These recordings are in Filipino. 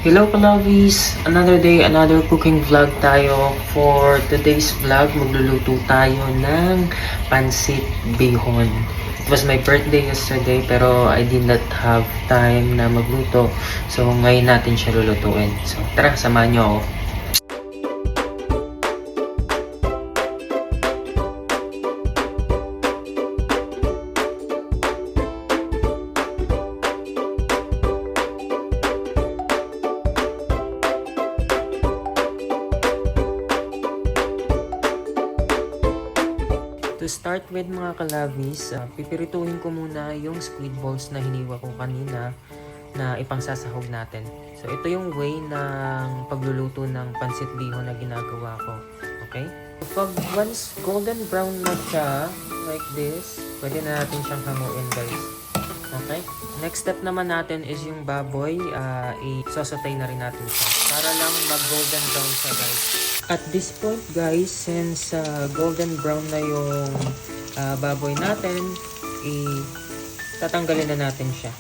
Hello Kalavis! Another day, another cooking vlog tayo. For today's vlog, magluluto tayo ng pansit bihon. It was my birthday yesterday pero I did not have time na magluto. So ngayon natin siya lulutuin. So tara, samahan niyo ako. To start with mga kalabis, pipirituhin ko muna yung squid balls na hiniwa ko kanina na ipangsasahog natin. So ito yung way ng pagluluto ng pansit bihon na ginagawa ko. Okay? Pag once golden brown na siya, like this, pwede na natin siyang hanguin guys. Okay? Next step naman natin is yung baboy, i-sautay na rin natin siya. Para lang mag-golden brown siya guys. At this point guys, since golden brown na yung baboy natin, tatanggalin na natin siya.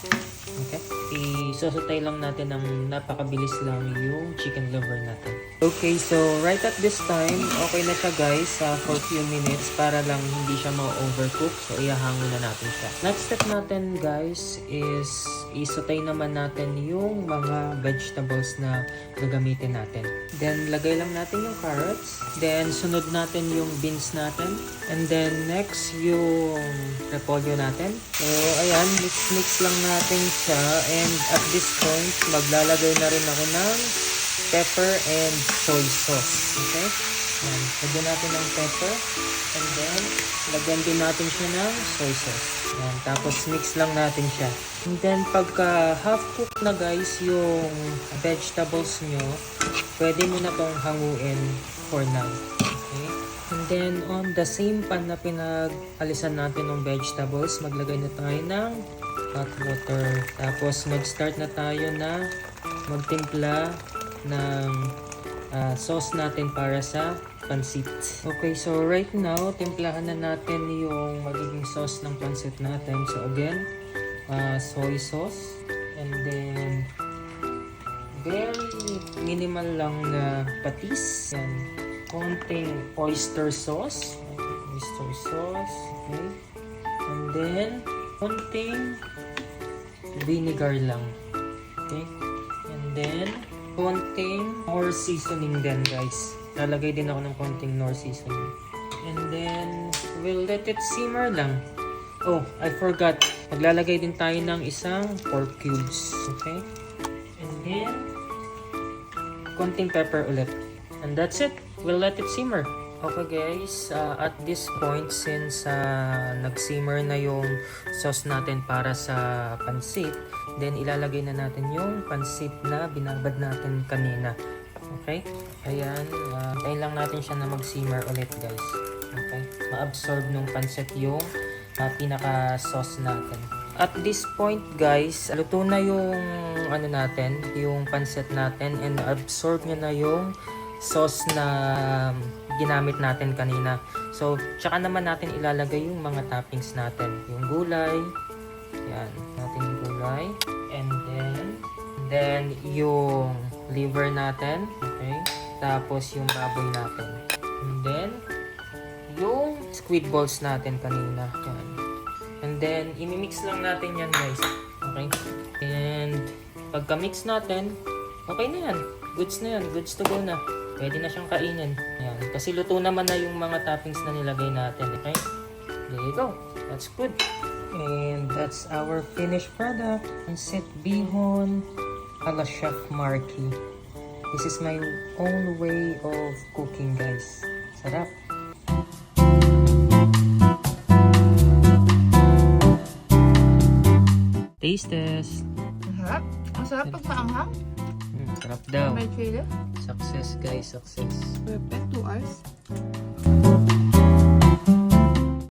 Okay? I-sautay lang natin ng napakabilis lang yung chicken liver natin. Okay, so right at this time, okay na siya guys for few minutes para lang hindi siya ma-overcook. So ihahango na natin siya. Next step natin guys is i-sautay naman natin yung mga vegetables na gagamitin natin. Then lagay lang natin yung carrots. Then sunod natin yung beans natin. And then next yung repolyo natin. So ayan, mix lang natin siya. And at this point, maglalagay na rin ako ng pepper and soy sauce. Okay? Ayan, lagyan natin ng pepper. And then, lagyan din natin siya ng soy sauce. Ayan, tapos mix lang natin siya. And then, pagka half cooked na guys yung vegetables nyo, pwede mo na itong hanguin for now. Okay? And then, on the same pan na pinag-alisan natin ng vegetables, maglagay na tayo ng hot water. Tapos, mag-start na tayo na magtimpla ng sauce natin para sa pansit. Okay, so right now, timplahan na natin yung magiging sauce ng pansit natin. So again, soy sauce. And then, very minimal lang na patis. Yan. Konting oyster sauce. Oyster sauce. Okay. And then, konting vinegar lang. Okay. And then, konting Knorr seasoning din guys. Lalagay din ako ng konting Knorr seasoning. And then, we'll let it simmer lang. Oh, I forgot. Maglalagay din tayo ng isang pork cubes. Okay? And then, konting pepper ulit. And that's it. We'll let it simmer. Okay guys, at this point, since nag-simmer na yung sauce natin para sa pansit, then ilalagay na natin yung pansit na binabad natin kanina. Okay? Ayan, tayo lang natin siya na mag-simmer ulit guys. Okay? Ma-absorb ng pansit yung pinaka-sauce natin. At this point guys, luto na yung ano natin, yung pansit natin, and absorb niya na yung sauce na ginamit natin kanina. So, tsaka naman natin ilalagay yung mga toppings natin. Yung gulay. Yan, natin yung gulay. And then yung liver natin. Okay? Tapos yung baboy natin. And then, yung squid balls natin kanina. Yan. And then, imimix lang natin yan guys. Okay? And, pagka-mix natin, okay na yan. Goods na yan. Goods to go na. Pwede na siyang kainin. Ayan. Kasi luto naman na yung mga toppings na nilagay natin. Okay? There you go. That's good. And that's our finished product. Pansit bihon a la Chef Marky. This is my own way of cooking guys. Sarap. Taste test. Masarap. Masarap pag maanghang. Sarap daw. May chili. Success guys, success. Perfect, 2 hours.